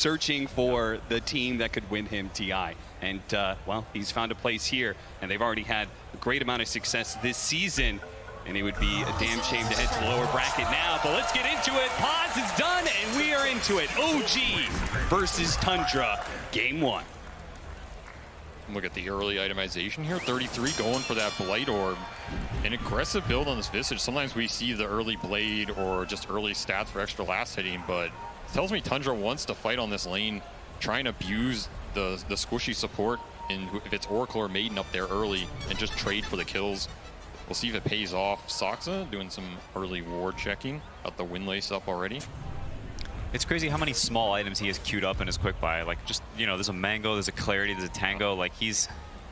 searching for the team that could win him TI. And, well, he's found a place here, and they've already had a great amount of success this season. And it would be a damn shame to head to the lower bracket now. But let's get into it. Pause is done, and we are into it. OG versus Tundra, game 1. Look at the early itemization here. 33 going for that Blight Orb. An aggressive build on this Visage. Sometimes we see the early Blade or just early stats for extra last hitting, but it tells me Tundra wants to fight on this lane, try and abuse the squishy support, and if it's Oracle or Maiden up there early, and just trade for the kills. We'll see if it pays off. Saksa doing some early ward checking. Got the Windlace up already. It's crazy how many small items he has queued up in his quick buy. Like, just, you know, there's a Mango, there's a Clarity, there's a Tango. Like,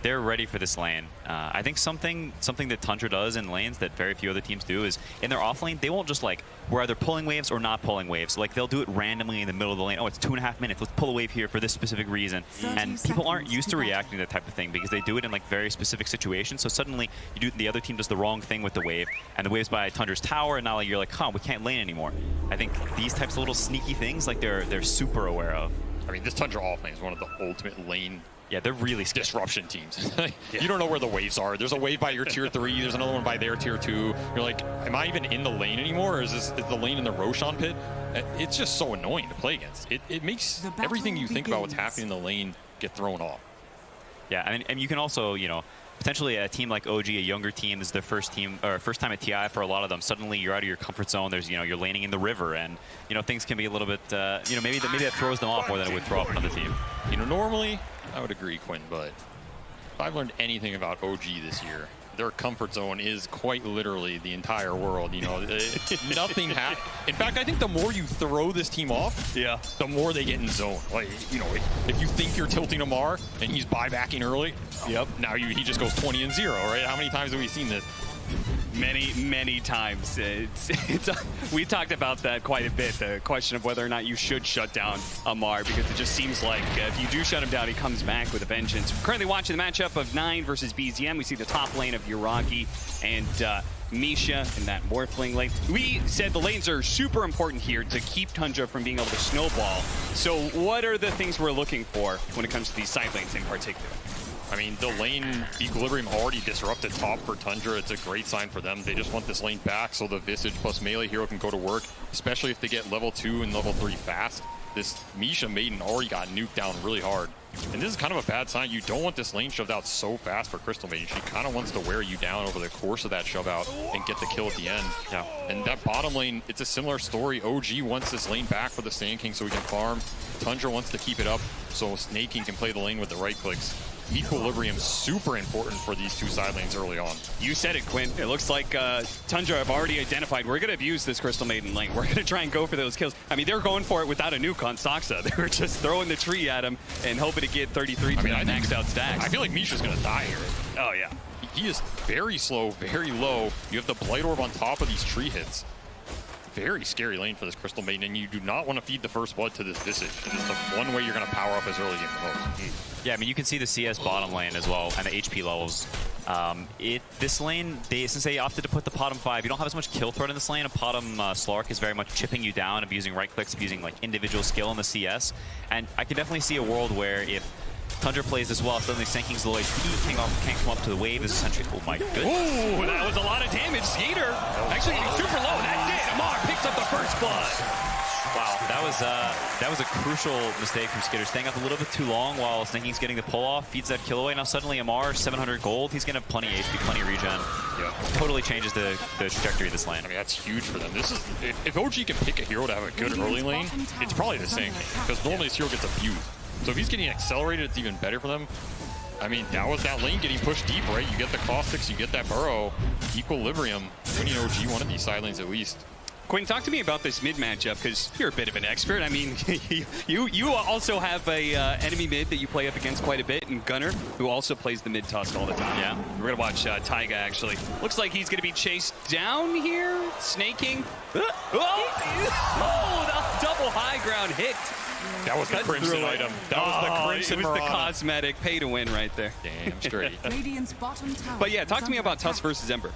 they're ready for this lane. I think something that Tundra does in lanes that very few other teams do is in their off lane, they won't just like, we're either pulling waves or not pulling waves. Like, they'll do it randomly in the middle of the lane. Oh, it's 2.5 minutes. Let's pull a wave here for this specific reason. And people aren't used to reacting to that type of thing because they do it in like very specific situations. So suddenly the other team does the wrong thing with the wave, and the wave's by Tundra's tower, and now you're like, huh, we can't lane anymore. I think these types of little sneaky things, like they're super aware of. I mean, this Tundra off lane is one of the ultimate lane. Yeah, they're really disruption teams. You don't know where the waves are. There's a wave by your tier 3, there's another one by their tier 2. You're like, am I even in the lane anymore, or is the lane in the Roshan pit? It's just so annoying to play against. It makes everything you think about what's happening in the lane get thrown off. Yeah, and you can also, you know, potentially a team like OG, a younger team, is their first time at TI for a lot of them. Suddenly you're out of your comfort zone. There's, you know, you're laning in the river, and, you know, things can be a little bit, you know, maybe that throws them off more than it would throw off another team. You know, normally I would agree, Quinn, but if I've learned anything about OG this year, their comfort zone is quite literally the entire world. You know, nothing happens. In fact, I think the more you throw this team off, the more they get in zone. Like, you know, if you think you're tilting Amar and he's buybacking early, now he just goes 20-0, right? How many times have we seen this? Many times. We talked about that quite a bit, the question of whether or not you should shut down Amar, because it just seems like if you do shut him down, he comes back with a vengeance. We're currently watching the matchup of 9 versus BZM. We see the top lane of Yuragi and Misha in that moprhling lane. We said the lanes are super important here to keep Tundra from being able to snowball. So what are the things we're looking for when it comes to these side lanes in particular? I mean, the lane equilibrium already disrupted top for Tundra. It's a great sign for them. They just want this lane back so the Visage plus melee hero can go to work, especially if they get level 2 and level 3 fast. This Misha Maiden already got nuked down really hard. And this is kind of a bad sign. You don't want this lane shoved out so fast for Crystal Maiden. She kind of wants to wear you down over the course of that shove out and get the kill at the end. Yeah. And that bottom lane, it's a similar story. OG wants this lane back for the Sand King so we can farm. Tundra wants to keep it up so Snake King can play the lane with the right clicks. Equilibrium super important for these two side lanes early on. You said it, Quinn. It looks like Tundra have already identified we're going to abuse this Crystal Maiden lane. We're going to try and go for those kills. I mean, they're going for it without a nuke on Saksa. They were just throwing the tree at him and hoping to get 33 to maxed out stacks. I feel like Misha's going to die here. Oh, yeah. He is very slow, very low. You have the Blight Orb on top of these tree hits. Very scary lane for this Crystal Maiden, and you do not want to feed the first blood to this Visage. It is the one way you're going to power up as early game the most. Yeah, I mean, you can see the CS bottom lane as well, and the HP levels. This lane, since they opted to put the bottom 5, you don't have as much kill threat in this lane. A bottom SLARK is very much chipping you down, abusing right clicks, abusing like individual skill in the CS. And I can definitely see a world where if Tundra plays this well, suddenly Sand King's low HP, can't come up to the wave, is essentially, oh my goodness. Ooh, that was a lot of damage. Skiter actually getting super low. That's it. Amar picks up the first blood. Wow, that was a crucial mistake from Skiter, staying up a little bit too long while Sand King's getting the pull off, feeds that kill away. Now suddenly Amar, 700 gold, he's gonna have plenty HP, plenty regen. Yeah. Totally changes the trajectory of this lane. I mean, that's huge for them. This is, if OG can pick a hero to have a good early lane, it's probably the Sand King, because normally this hero gets abused. So if he's getting accelerated, it's even better for them. I mean, that was that lane getting pushed deep, right? You get the caustics, you get that burrow, equilibrium. Winning OG one of these side lanes at least. Quinn, talk to me about this mid matchup, because you're a bit of an expert. I mean, you also have a enemy mid that you play up against quite a bit, and Gunner, who also plays the mid tusk all the time. Yeah. We're gonna watch Taiga actually. Looks like he's gonna be chased down here, snaking. Oh, the double high ground hit. That was the Crimson item. That was the Crimson It was the Mirana. cosmetic pay to win right there. Damn straight. But yeah, talk to me about Tusk versus Ember.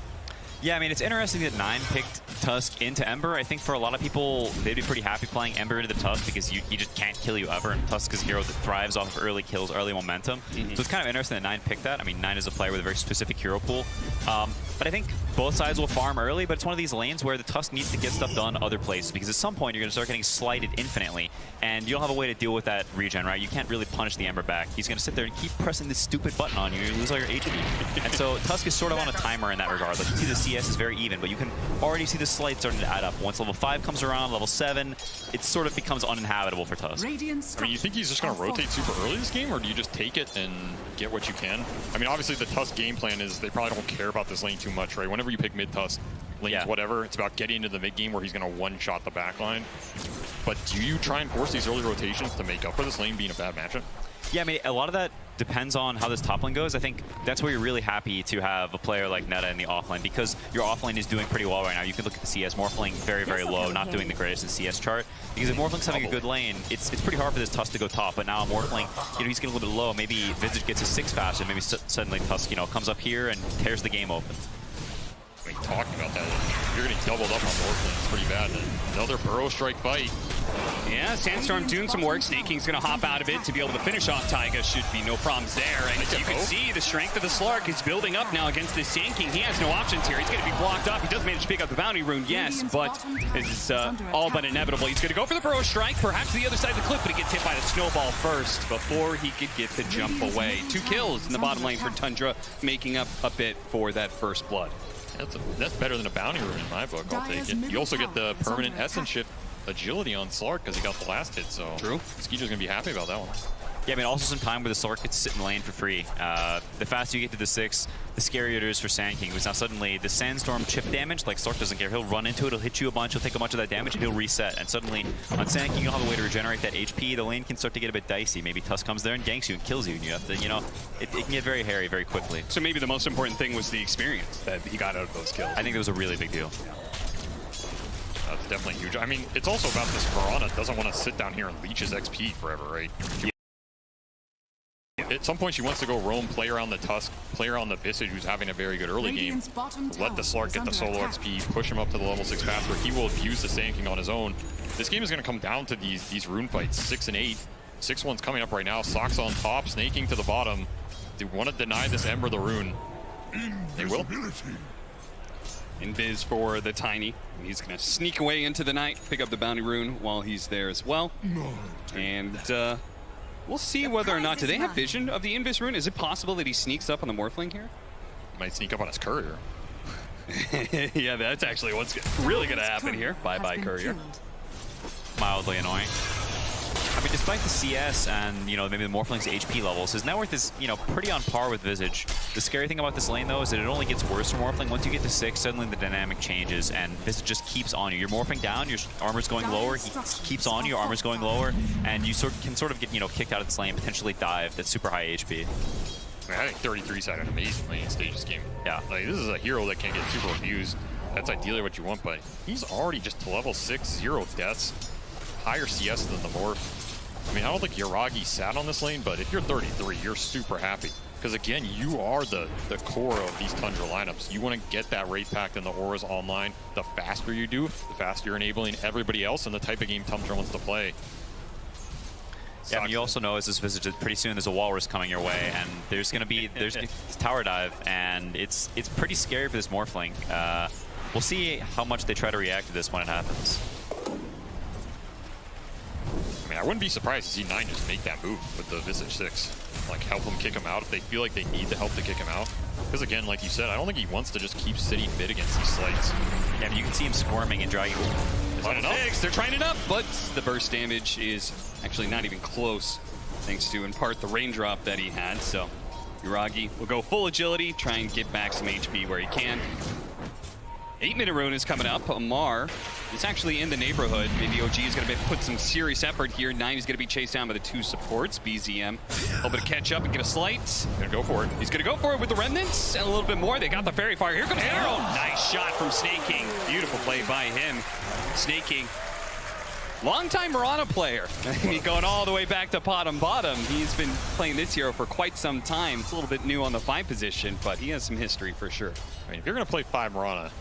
Yeah, I mean, it's interesting that 9 picked Tusk into Ember. I think for a lot of people, they'd be pretty happy playing Ember into the Tusk because he just can't kill you ever. And Tusk is a hero that thrives off of early kills, early momentum. So it's kind of interesting that 9 picked that. I mean, 9 is a player with a very specific hero pool. But I think both sides will farm early, but it's one of these lanes where the Tusk needs to get stuff done other places because at some point you're going to start getting slighted infinitely, and you don't have a way to deal with that regen, right? You can't really punish the Ember back. He's going to sit there and keep pressing this stupid button on you, and you lose all your HP. And so Tusk is sort of on a timer in that regard. Like, you see the CS is very even, but you can already see the slight starting to add up. Once level 5 comes around, level 7, it sort of becomes uninhabitable for Tusk. I mean, you think he's just going to rotate super early this game, or do you just take it and get what you can? I mean, obviously the Tusk game plan is they probably don't care about this lane too much, right? Whenever you pick mid Tusk, lanes, whatever, it's about getting into the mid game where he's going to one-shot the backline. But do you try and force these early rotations to make up for this lane being a bad matchup? Yeah, I mean, a lot of that depends on how this top lane goes. I think that's where you're really happy to have a player like Neta in the offlane because your offlane is doing pretty well right now. You can look at the CS, moprhling very, very low, not doing the greatest in CS chart. Because if moprhling's having a good lane, it's pretty hard for this Tusk to go top. But now moprhling, he's getting a little bit low. Maybe Visage gets a 6 faster. Maybe suddenly Tusk, comes up here and tears the game open. I mean, talking about that, you're getting doubled up on moprhling. It's pretty bad. And another burrow strike fight. Yeah, Sandstorm doing some work. Snaking's going to hop out of it to be able to finish off Taiga. Should be no problems there. And you can see the strength of the SLARK is building up now against this Sand King. He has no options here. He's going to be blocked up. He does manage to pick up the bounty rune, yes, but it's all but inevitable. He's going to go for the burrow strike, perhaps to the other side of the cliff, but he gets hit by the snowball first before he could get the jump away. 2 kills in the bottom lane for Tundra, making up a bit for that first blood. That's better than a bounty rune in my book. I'll take it. You also get the permanent essence shift agility on SLARK because he got the last hit, so true. Skiter's gonna be happy about that one. Yeah, I mean, also some time where the SLARK gets to sit in lane for free. The faster you get to the 6, the scarier it is for Sand King, because now suddenly the Sandstorm chip damage, like SLARK doesn't care. He'll run into it, he'll hit you a bunch, he'll take a bunch of that damage, and he'll reset. And suddenly, on Sand King, you'll have a way to regenerate that HP. The lane can start to get a bit dicey. Maybe Tusk comes there and ganks you and kills you, and you have to, it can get very hairy very quickly. So maybe the most important thing was the experience that he got out of those kills. I think it was a really big deal. That's definitely huge. I mean, it's also about this Piranha doesn't want to sit down here and leech his XP forever, right? At some point, she wants to go roam, play around the Tusk, play around the Visage, who's having a very good early game. Let the SLARK get the solo XP, push him up to the level 6 faster. He will abuse the Sand King on his own. This game is going to come down to these rune fights, 6 and 8. 6-1's coming up right now. Sox on top, Snaking to the bottom. They want to deny this Ember the rune. They will. Invis for the Tiny. He's going to sneak away into the night, pick up the bounty rune while he's there as well. And we'll see whether or not, do they have vision of the Invis rune? Is it possible that he sneaks up on the moprhling here? Might sneak up on his courier. Yeah, that's actually what's really going to happen here. Bye-bye, courier. Mildly annoying. I mean, despite the CS and, maybe the moprhling's HP levels, his net worth is, pretty on par with Visage. The scary thing about this lane, though, is that it only gets worse for moprhling. Once you get to 6, suddenly the dynamic changes, and Visage just keeps on you. You're morphing down, your armor's going lower, he keeps on you, your armor's going lower, and you can sort of get, kicked out of this lane, potentially dive. That's super high HP. I mean, I think 33's had an amazing lane stage this game. Yeah. Like, this is a hero that can get super abused. That's ideally what you want, but he's already just to level 6, 0 deaths. Higher CS than the morph. I mean, I don't think yuragi'S sat on this lane, but if you're 33, you're super happy. Because again, you are the core of these Tundra lineups. You want to get that Wraith Pact and the auras online. The faster you do, the faster you're enabling everybody else in the type of game Tundra wants to play. Yeah, I mean, you also know as this Visage, pretty soon there's a Walrus coming your way, and there's going to be this tower dive, and it's pretty scary for this moprhling. We'll see how much they try to react to this when it happens. I mean, I wouldn't be surprised to see 9 just make that move with the Visage 6. Like, help him kick him out if they feel like they need the help to kick him out. Because again, like you said, I don't think he wants to just keep sitting mid against these slights. Yeah, I mean, you can see him squirming and dragging. They're trying it up, but the burst damage is actually not even close, thanks to, in part, the raindrop that he had. So yuragi will go full agility, try and get back some HP where he can. 8-minute rune is coming up. Amar is actually in the neighborhood. Maybe OG is going to put some serious effort here. 9 is going to be chased down by the 2 supports. BZM hoping to catch up and get a slight. Gonna go for it. He's going to go for it with the remnants and a little bit more. They got the fairy fire. Here comes Arrow. Nice shot from Snaking. Beautiful play by him. Snaking, longtime Mirana player. I mean, going all the way back to bottom. He's been playing this hero for quite some time. It's a little bit new on the 5 position, but he has some history for sure. I mean, if you're going to play 5 Mirana,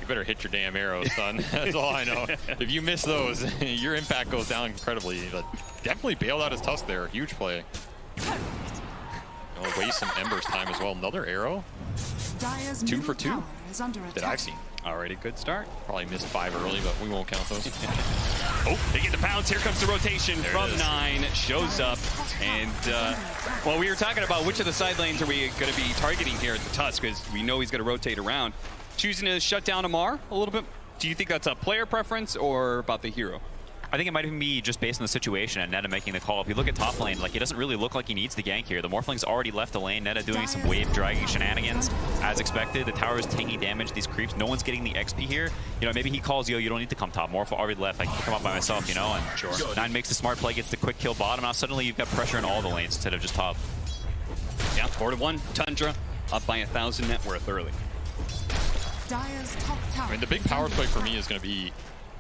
You better hit your damn arrows, son. That's all I know. If you miss those, your impact goes down incredibly. But definitely bailed out his tusk there. Huge play. Waste some Ember's time as well. Another arrow. 2 for 2 that I've seen. Already good start. Probably missed 5 early, but we won't count those. Oh, they get the pounce. Here comes the rotation from 9. Shows up. And, well, we were talking about which of the side lanes are we going to be targeting here at the Tusk, because we know he's going to rotate around. Choosing to shut down Amar a little bit. Do you think that's a player preference or about the hero? I think it might even be just based on the situation and Neta making the call. If you look at top lane, like, it doesn't really look like he needs the gank here. The Morphling's already left the lane. Neta doing some wave dragging shenanigans as expected. The tower is taking damage. These creeps, no one's getting the XP here. You know, maybe he calls, yo, you don't need to come top. Morph already left. I can come up by myself, you know? And sure. 9 makes the smart play, gets the quick kill bottom. Now suddenly you've got pressure in all the lanes instead of just top. Yeah, 4-1. Tundra up by 1,000 net worth early. I mean, the big power play for me is going to be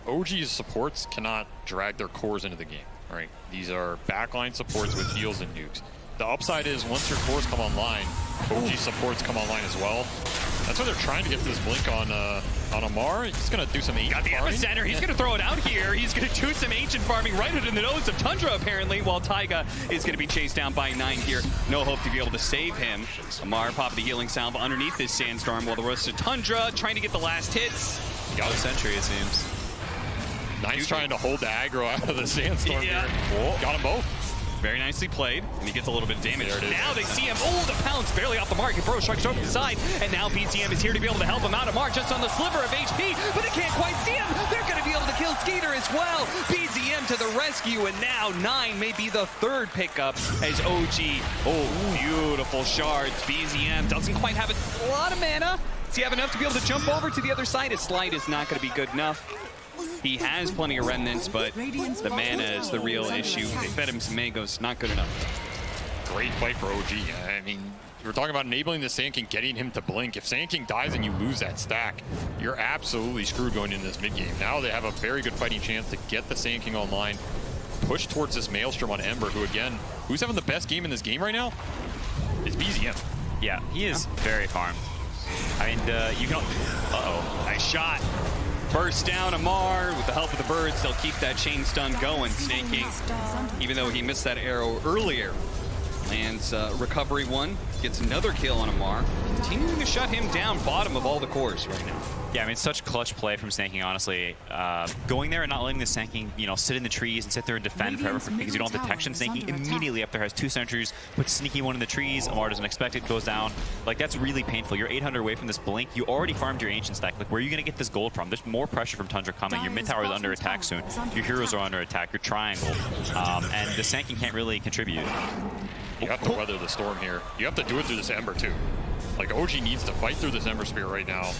OG's supports cannot drag their cores into the game, right? These are backline supports with heals and nukes. The upside is once your cores come online, OG supports come online as well. That's why they're trying to get this blink on Amar. He's going to do some ancient Got the farming. epicenter. He's going to throw it out here. He's going to do some ancient farming right into the nose of Tundra, apparently, while Taiga is going to be chased down by 9 here. No hope to be able to save him. Amar popping the healing salve underneath this sandstorm, while the rest of Tundra trying to get the last hits. Got a sentry, it seems. 9's trying to hold the aggro out of the sandstorm Yeah. here. Whoa. Got them both. Very nicely played, and he gets a little bit of damage. There it is. Now they see him. Oh, the pounce barely off the mark. And Bro strikes over the side, and now BTM is here to be able to help him out. Amar just on the sliver of HP, but they can't quite see him. They're going to be able to kill Skiter as well. BTM to the rescue, and now 9 may be the 3rd pickup as OG. Oh, beautiful shards. BZM doesn't quite have a lot of mana. Does he have enough to be able to jump over to the other side? His slide is not going to be good enough. He has plenty of remnants, but the mana is the real issue. They fed him some mangoes, not good enough. Great fight for OG. I mean, we're talking about enabling the Sand King, getting him to blink. If Sand King dies and you lose that stack, you're absolutely screwed going into this mid game. Now they have a very good fighting chance to get the Sand King online, push towards this Maelstrom on Ember, who again, who's having the best game in this game right now? It's BZM. Yeah, he is very farmed. I mean, you can... Uh-oh. Nice shot. Burst down Amar with the help of the birds. They'll keep that chain stun going. Snake King, even though he missed that arrow earlier, lands recovery 1, gets another kill on Amar, continuing to shut him down bottom of all the cores right now. Yeah, I mean, such clutch play from Snake King, honestly. Going there and not letting the Snake King, you know, sit in the trees and sit there and defend forever because you don't have detection. Snake King immediately up there has 2 sentries, puts sneaky one in the trees. Amar doesn't expect it, goes down. Like, that's really painful. You're 800 away from this blink. You already farmed your ancient stack. Like, where are you going to get this gold from? There's more pressure from Tundra coming. Your mid tower is under attack soon. Your heroes are under attack. Your triangle. And the Snake King can't really contribute. You have to weather the storm here. You have to do it through this Ember too. Like, OG needs to fight through this Ember Spear right now.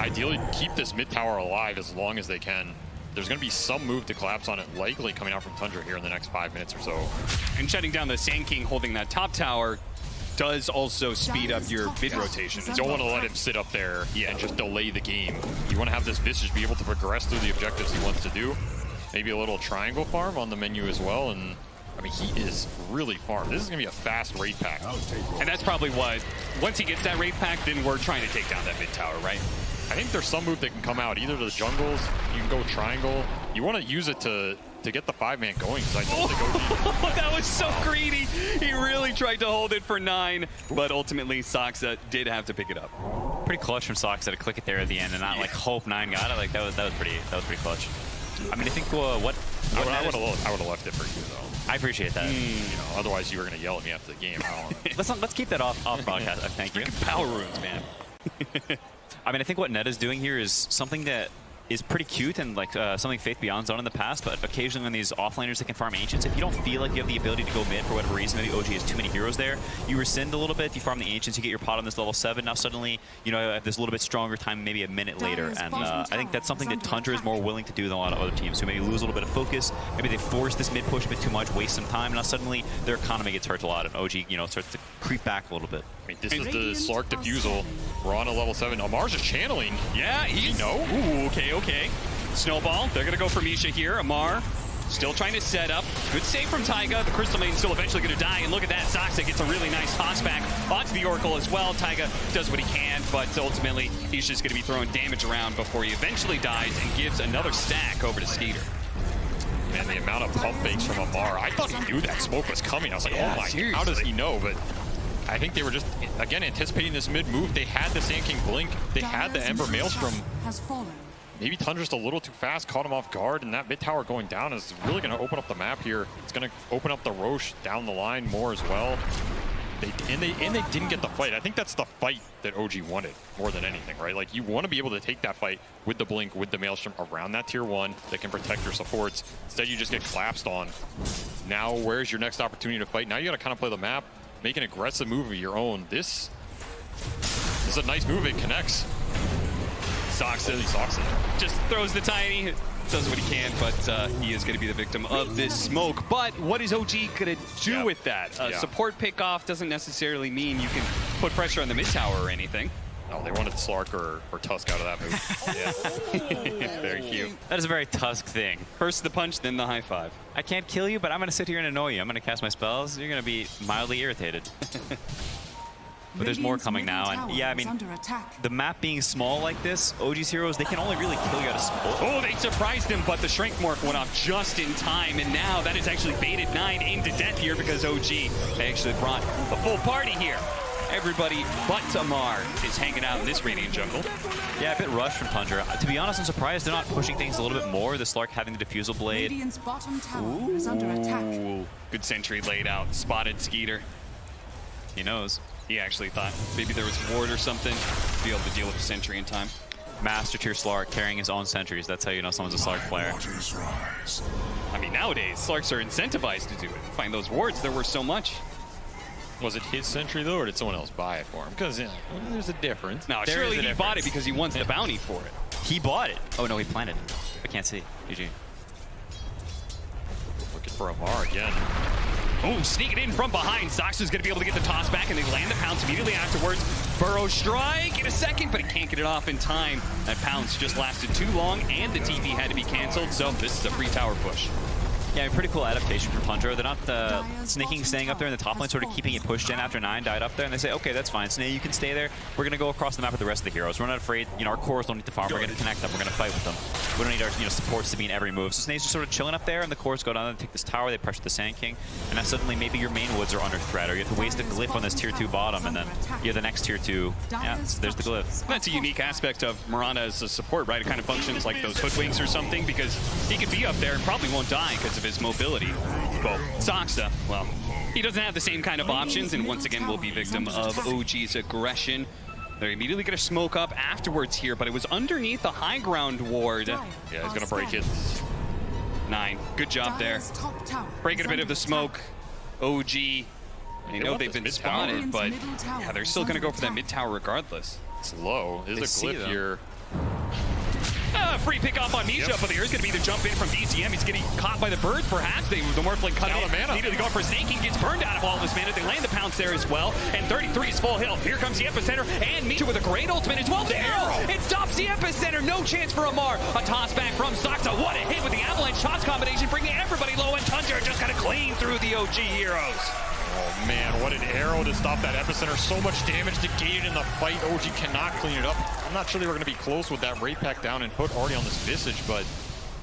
Ideally, keep this mid tower alive as long as they can. There's going to be some move to collapse on it, likely coming out from Tundra here in the next 5 minutes or so. And shutting down the Sand King holding that top tower does also speed up your mid rotation. You don't want to let him sit up there and just delay the game. You want to have this Visage be able to progress through the objectives he wants to do. Maybe a little triangle farm on the menu as well. And I mean, he is really farmed. This is going to be a fast raid pack. And that's probably what, once he gets that raid pack, then we're trying to take down that mid tower, right? I think there's some move that can come out, either to the jungles, you can go triangle. You want to use it to get the 5-man going, because I don't think OG... That was so greedy. He really tried to hold it for 9, but ultimately Soxa did have to pick it up. Pretty clutch from Soxa to click it there at the end and not like hope 9 got it. Like, that was pretty clutch. I mean, I think I would have left it for you though. I appreciate that. You know, otherwise you were going to yell at me after the game. Let's keep that off broadcast. Thank you. Power runes, man. I mean, I think what Neta's doing here is something that is pretty cute and like something Faith Beyond's done in the past, but occasionally when these offlaners that can farm Ancients, if you don't feel like you have the ability to go mid for whatever reason, maybe OG has too many heroes there, you rescind a little bit, you farm the Ancients, you get your pot on this level 7, now suddenly, you know, have this little bit stronger time maybe a minute later, and I think that's something that Tundra is more willing to do than a lot of other teams who maybe lose a little bit of focus, maybe they force this mid push a bit too much, waste some time, now suddenly their economy gets hurt a lot, and OG, you know, starts to creep back a little bit. I mean, this is the SLARK Diffusal. We're on a level 7. Amar's just channeling. Yeah, he's... Ooh, okay. Snowball, they're going to go for Misha here. Amar still trying to set up. Good save from Taiga. The Crystal Maiden's still eventually going to die. And look at that. Soxa gets a really nice toss back onto the Oracle as well. Taiga does what he can, but ultimately he's just going to be throwing damage around before he eventually dies and gives another stack over to Skiter. Man, the amount of pump fakes from Amar. I thought he knew that smoke was coming. I was like, Yeah, oh my, seriously. how does he know? But I think they were just, again, anticipating this mid move. They had the Sand King blink. They had the Ember Maelstrom. Maybe Tundra's a little too fast, caught him off guard, and that mid tower going down is really going to open up the map here. It's going to open up the Roche down the line more as well. They didn't get the fight. I think that's the fight that OG wanted more than anything, right? Like, you want to be able to take that fight with the blink, with the Maelstrom around that tier 1 that can protect your supports. Instead, you just get collapsed on. Now, where's your next opportunity to fight? Now you got to kind of play the map, make an aggressive move of your own. This is a nice move. It connects. Soxa just throws the tiny, does what he can, but he is going to be the victim of this smoke. But what is OG going to do with that? Support pick off doesn't necessarily mean you can put pressure on the mid tower or anything. No, they wanted SLARK or Tusk out of that move. Yeah. Very cute. That is a very Tusk thing. First the punch, then the high five. I can't kill you, but I'm going to sit here and annoy you. I'm going to cast my spells. You're going to be mildly irritated. But there's more coming now, and yeah, I mean, the map being small like this, OG's heroes, they can only really kill you out of smoke. Oh, they surprised him, but the Shrink Morph went off just in time, and now that is actually baited 9 into death here because OG actually brought the full party here. Everybody but Amar is hanging out in this Radiant jungle. Yeah, a bit rushed from Tundra. To be honest, I'm surprised they're not pushing things a little bit more. The SLARK having the Diffusal Blade. Radiant's bottom tower is under attack. Ooh, good sentry laid out, spotted Skiter. He knows. He actually thought maybe there was ward or something to be able to deal with the sentry in time. Master tier SLARK carrying his own sentries. That's how you know someone's a SLARK player. I mean, nowadays, Slarks are incentivized to do it. Find those wards, they're worth so much. Was it his sentry, though, or did someone else buy it for him? Because there's a difference. No, There surely is a he bought it difference. because he wants the bounty for it. He bought it. Oh no, he planted it. I can't see. GG. Looking for Amar again. Oh, sneaking in from behind. Soxa's going to be able to get the toss back, and they land the pounce immediately afterwards. Burrow strike in a second, but he can't get it off in time. That pounce just lasted too long, and the TP had to be canceled, so this is a free tower push. Yeah, pretty cool adaptation from Tundra. They're not sneaking, staying up there in the top lane, sort of keeping it pushed in after 9 died up there, and they say, okay, that's fine. So now you can stay there. We're going to go across the map with the rest of the heroes. We're not afraid. You know, our cores don't need to farm. We're going to connect them. We're going to fight with them. We don't need our supports to be in every move. So Snake's just sort of chilling up there, and the cores go down and take this tower. They pressure the Sand King, and now suddenly maybe your main woods are under threat, or you have to waste a glyph on this tier 2 bottom, and then you have the next tier 2. Yeah, so there's the glyph. That's a unique aspect of Mirana as a support, right? It kind of functions like those hoodwinks or something, because he could be up there and probably won't die because of his mobility. But Soxa, well, he doesn't have the same kind of options, and once again will be victim of OG's aggression. They're immediately going to smoke up afterwards here, but it was underneath the high ground ward. Yeah, he's going to break it. 9, good job there. Breaking a bit of the smoke. OG, I know they've been spotted, but yeah, they're still going to go for that mid tower regardless. It's low. There's a glyph here. Free pick off on Misha, but there's going to be the jump in from BCM. He's getting caught by the birds, perhaps. The moprhling cut Out in. of mana. Immediately going for Snake King, gets burned out of all this mana. They land the pounce there as well, and 33 is full health. Here comes the epicenter, and Misha with a great ultimate as well. There! It stops the epicenter. No chance for Amar. A toss back from Soxa. What a hit with the avalanche toss combination, bringing everybody low, and Tundra just kind of clean through the OG heroes. Oh man, what an arrow to stop that epicenter. So much damage negated in the fight. OG cannot clean it up. I'm not sure they were going to be close with that Wraith Pack down and put already on this Visage, but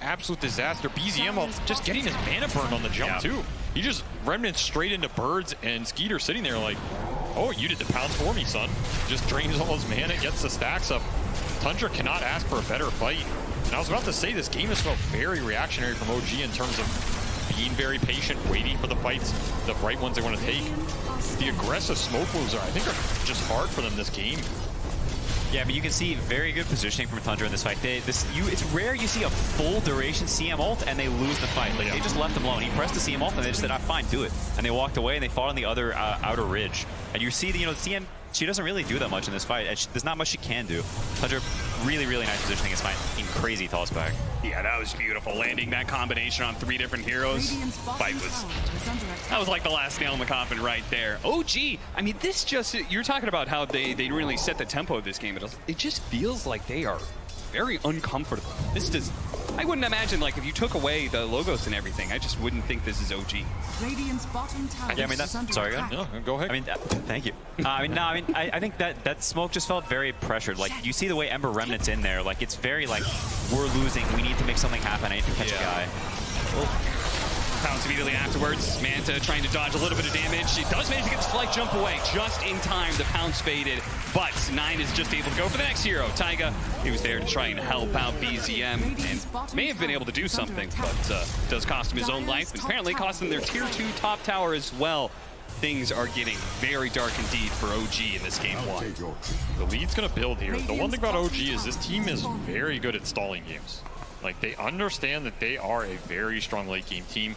absolute disaster. BZM just getting his mana burned on the jump too. He just remnants straight into birds, and Skiter sitting there like, oh, you did the pounce for me, son. Just drains all his mana, gets the stacks up. Tundra cannot ask for a better fight. And I was about to say, this game has felt very reactionary from OG in terms of being very patient, waiting for the fights, the right ones they want to take. The aggressive smoke moves I think are just hard for them this game. Yeah, but you can see very good positioning from Tundra in this fight. It's rare you see a full duration CM ult and they lose the fight. Like, they just left them alone. He pressed the CM ult and they just said, fine, do it. And they walked away and they fought on the other outer ridge. And you see, CM, she doesn't really do that much in this fight. There's not much she can do. Tundra, really, really nice positioning. It's fine. Crazy toss back. Yeah, that was beautiful. Landing that combination on 3 different heroes. Fight was... That was like the last nail in the coffin right there. OG, I mean, this just... You're talking about how they really set the tempo of this game. It just feels like they are very uncomfortable. This does I wouldn't imagine, like, if you took away the logos and everything, I just wouldn't think this is OG. Radiant's bottom tower Yeah, I mean, is under sorry, attack. No, go ahead. I mean, thank you. I think that smoke just felt very pressured. Like, you see the way Ember Remnant's in there. Like, it's very like, we're losing. We need to make something happen. I need to catch a guy. Pounce immediately afterwards. Manta trying to dodge a little bit of damage. He does manage to get the slight jump away just in time. The Pounce faded, but 9 is just able to go for the next hero. Taiga, he was there to try and help out BZM and may have been able to do something, but does cost him his own life and apparently cost him their tier 2 top tower as well. Things are getting very dark indeed for OG in this game 1. The lead's going to build here. The one thing about OG is this team is very good at stalling games. Like, they understand that they are a very strong late game team.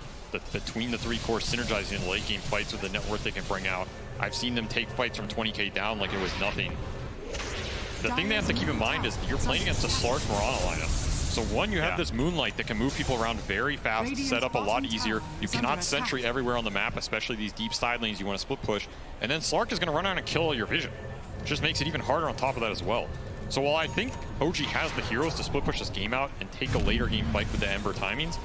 Between the 3 cores synergizing in late game fights with the net worth they can bring out. I've seen them take fights from 20k down like it was nothing. The thing they have to keep in mind is you're playing against a SLARK Mirana lineup. So one, you have this Moonlight that can move people around very fast, set up a lot easier. You cannot sentry everywhere on the map, especially these deep side lanes you want to split push. And then SLARK is going to run around and kill all your vision. It just makes it even harder on top of that as well. So while I think OG has the heroes to split push this game out and take a later game fight with the Ember timings,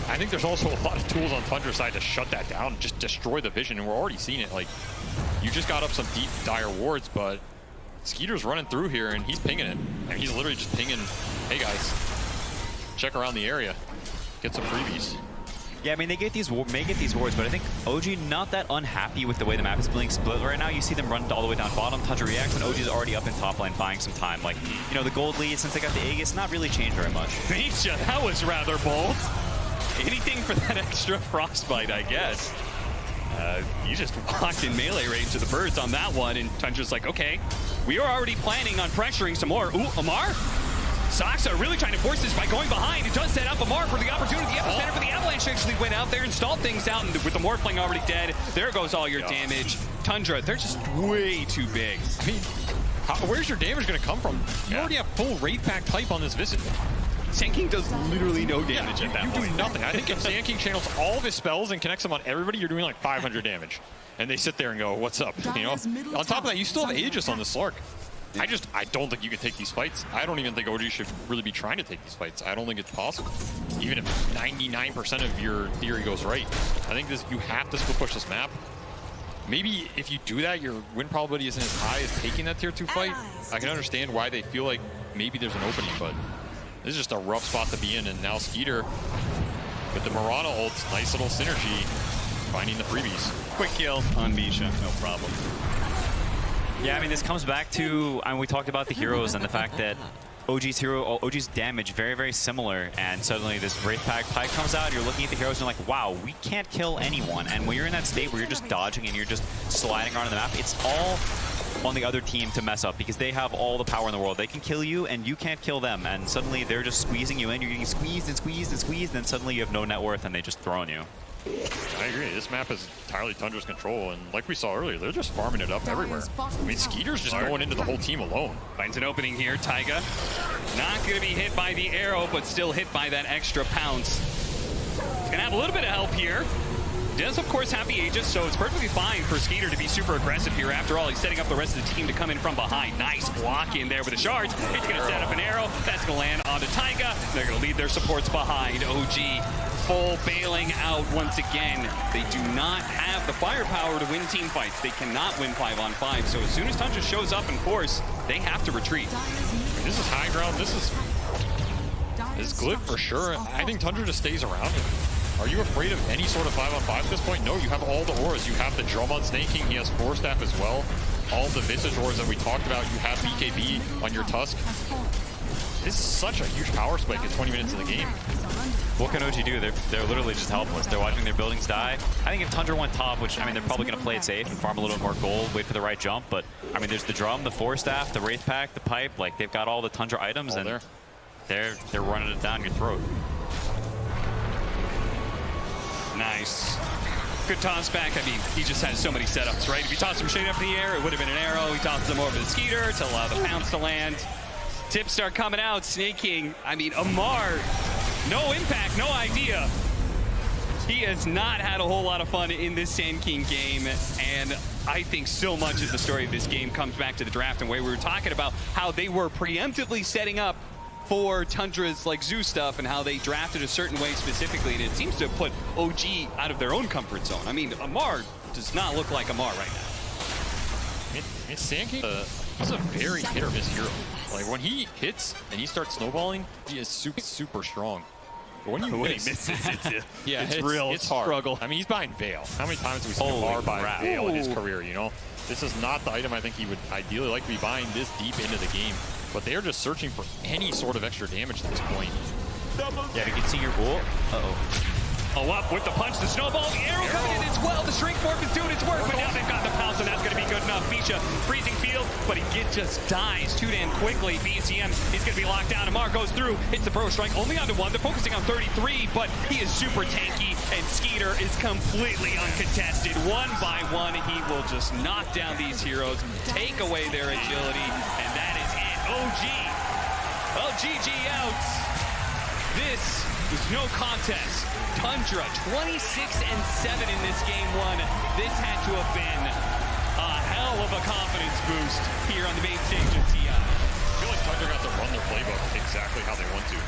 I think there's also a lot of tools on Tundra's side to shut that down, just destroy the vision, and we're already seeing it. Like, you just got up some deep, dire wards, but Skiter's running through here, and he's pinging it. And he's literally just pinging, hey guys, check around the area, get some freebies. Yeah, I mean, they get these wards, but I think OG not that unhappy with the way the map is being split right now. You see them run all the way down bottom, Tundra reacts, and OG's already up in top lane buying some time. Like, you know, the gold lead, since they got the Aegis, not really changed very much. Nisha, that was rather bold. Anything for that extra frostbite, I guess. You just walked in melee range of the birds on that one, and Tundra's like, okay, we are already planning on pressuring some more. Ooh, Amar? Saksa really trying to force this by going behind. It does set up Amar for the opportunity. The epicenter for the Avalanche actually went out there and stalled things out, and with the moprhling already dead, there goes all your damage. Tundra, they're just way too big. I mean, where's your damage going to come from? You already have full Wraith Pack type on this Visage. Sand King does literally no damage at that point. You do nothing. I think if Sand King channels all of his spells and connects them on everybody, you're doing like 500 damage. And they sit there and go, what's up? You know? On top of that, you still have Aegis on the SLARK. I don't think you can take these fights. I don't even think OG should really be trying to take these fights. I don't think it's possible. Even if 99% of your theory goes right. I think you have to split push this map. Maybe if you do that, your win probability isn't as high as taking that tier 2 fight. I can understand why they feel like maybe there's an opening, but this is just a rough spot to be in. And now Skiter with the Mirana ult, nice little synergy, finding the freebies. Quick kill on Misha, no problem. Yeah, I mean, this comes back to, we talked about the heroes and the fact that OG's damage very, very similar, and suddenly this Wraith Pack pipe comes out, you're looking at the heroes and you're like, wow, we can't kill anyone. And when you're in that state where you're just dodging and you're just sliding around the map, it's all on the other team to mess up because they have all the power in the world. They can kill you and you can't kill them, and suddenly they're just squeezing you in. You're getting squeezed and squeezed and squeezed, and suddenly you have no net worth and they just throw on you. I agree. This map is entirely Tundra's control, and like we saw earlier, they're just farming it up everywhere. I mean, Skiter's just going into the whole team alone. Finds an opening here. Taiga not going to be hit by the arrow, but still hit by that extra pounce. He's going to have a little bit of help here. Does, of course, have the Aegis, so it's perfectly fine for Skiter to be super aggressive here. After all, he's setting up the rest of the team to come in from behind. Nice block in there with the shards. It's going to set up an arrow. That's going to land onto Taiga. They're going to lead their supports behind. OG full bailing out once again. They do not have the firepower to win team fights. They cannot win 5-on-5. So as soon as Tundra shows up in force, they have to retreat. This is high ground. This is Glyph for sure. I think Tundra just stays around him. Are you afraid of any sort of 5-on-5 at this point? No, you have all the auras. You have the drum on Snake King. He has Force Staff as well. All the Visage auras that we talked about. You have BKB on your Tusk. This is such a huge power spike at 20 minutes in the game. What can OG do? They're literally just helpless. They're watching their buildings die. I think if Tundra went top, which, I mean, they're probably going to play it safe and farm a little bit more gold, wait for the right jump, but, I mean, there's the drum, the Force Staff, the Wraith Pack, the pipe. Like, they've got all the Tundra items, and they're running it down your throat. Nice. Good toss back. I mean, he just has so many setups, right? If you toss him straight up in the air, it would have been an arrow. He tosses them over the Skiter to allow the pounce to land. Tips start coming out. Snake King, I mean, Amar, no impact, no idea. He has not had a whole lot of fun in this Sand King game, and I think so much of the story of this game comes back to the draft and where we were talking about how they were preemptively setting up for Tundra's like zoo stuff and how they drafted a certain way specifically, and it seems to have put OG out of their own comfort zone. I mean, Amar does not look like Amar right now. Sandking is a very hit or miss hero. Like when he hits and he starts snowballing, he is super strong. But when he misses, it's real struggle. I mean, he's behind Veil. How many times have we seen Amar buy Veil in his career, you know? This is not the item I think he would ideally like to be buying this deep into the game. But they are just searching for any sort of extra damage at this point. Yeah, you can see your ult. Oh, up with the punch, the snowball, the arrow coming in as well. The shrink morph is doing its work, but now they've got the pounce, and that's going to be good enough. Misha, freezing field, but he just dies too damn quickly. BCM is going to be locked down. Amar goes through, hits the pro strike, only onto 1. They're focusing on 33, but he is super tanky, and Skiter is completely uncontested. 1 by 1, he will just knock down these heroes, take away their agility, and that is it. OG. Well, GG out. This was no contest. Tundra 26-7 in this game 1. This had to have been a hell of a confidence boost here on the main stage of TI. I feel like Tundra got to run their playbook exactly how they want to.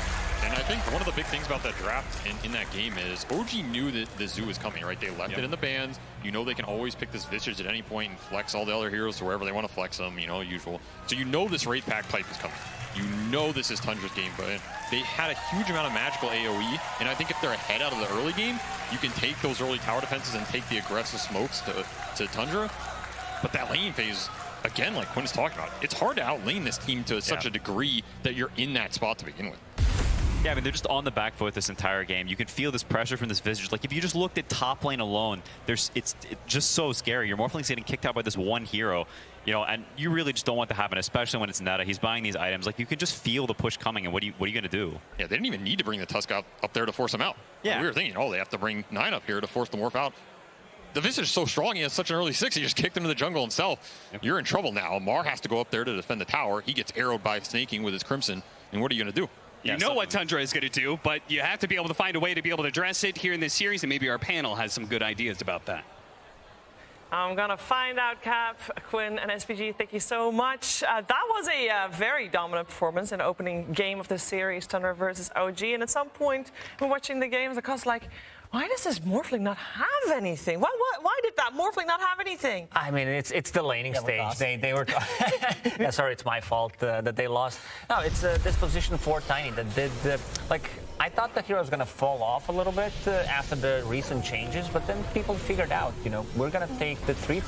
And I think one of the big things about that draft in that game is OG knew that the zoo was coming, right? They left it in the bans. You know they can always pick this Visage at any point and flex all the other heroes to wherever they want to flex them, you know, usual. So you know this raid pack pipe is coming. You know this is Tundra's game, but they had a huge amount of magical AoE, and I think if they're ahead out of the early game, you can take those early tower defenses and take the aggressive smokes to Tundra. But that lane phase, again, like Quinn's talking about, it's hard to outlane this team to such a degree that you're in that spot to begin with. Yeah, I mean, they're just on the back foot this entire game. You can feel this pressure from this Visage. Like, if you just looked at top lane alone, it's just so scary. Your Morphling's getting kicked out by this one hero, you know, and you really just don't want that to happen, especially when it's Netta. He's buying these items. Like, you can just feel the push coming, and what are you going to do? Yeah, they didn't even need to bring the Tusk up there to force him out. Yeah. We were thinking, oh, they have to bring 9 up here to force the Morph out. The Visage is so strong, he has such an early 6, he just kicked him to the jungle himself. Yep. You're in trouble now. Amar has to go up there to defend the tower. He gets arrowed by Snaking with his Crimson, and what are you going to do? You know what Tundra is going to do, but you have to be able to find a way to be able to address it here in this series, and maybe our panel has some good ideas about that. I'm going to find out, Cap, Quinn, and SPG. Thank you so much. That was a very dominant performance in the opening game of the series, Tundra versus OG. And at some point, when watching the games, I was like, why does this Morphling not have anything? Why did that Morphling not have anything? I mean, it's the laning stage. They were. Yeah, sorry, it's my fault that they lost. No, it's this position for Tiny that did like. I thought the hero was going to fall off a little bit after the recent changes, but then people figured out, you know, we're going to take the 3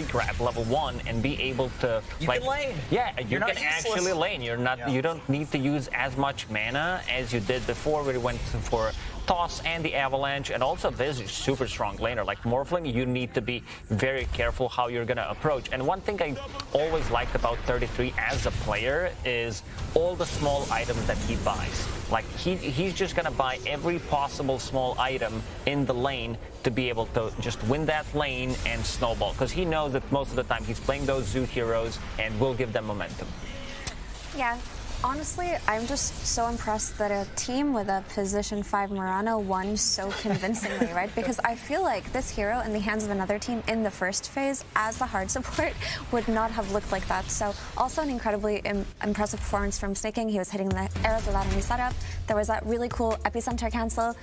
grab level 1 and be able to you can lane. Yeah, you can actually lane. You're not. You don't need to use as much mana as you did before, where you went for Toss and the Avalanche, and also this is super strong laner. Like Morphling, you need to be very careful how you're going to approach. And one thing I always liked about 33 as a player is all the small items that he buys. Like he's just going to buy every possible small item in the lane to be able to just win that lane and snowball, because he knows that most of the time he's playing those zoo heroes and will give them momentum. Yeah. Honestly, I'm just so impressed that a team with a position 5 Murano won so convincingly, right? Because I feel like this hero in the hands of another team in the first phase as the hard support would not have looked like that. So also an incredibly impressive performance from Snaking. He was hitting the arrows without any setup. There was that really cool epicenter cancel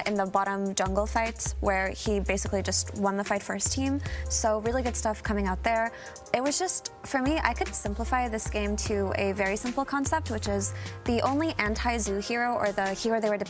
in the bottom jungle fight where he basically just won the fight for his team. So really good stuff coming out there. It was just, for me, I could simplify this game to a very simple concept, which is the only anti-zoo hero, or the hero they were dependent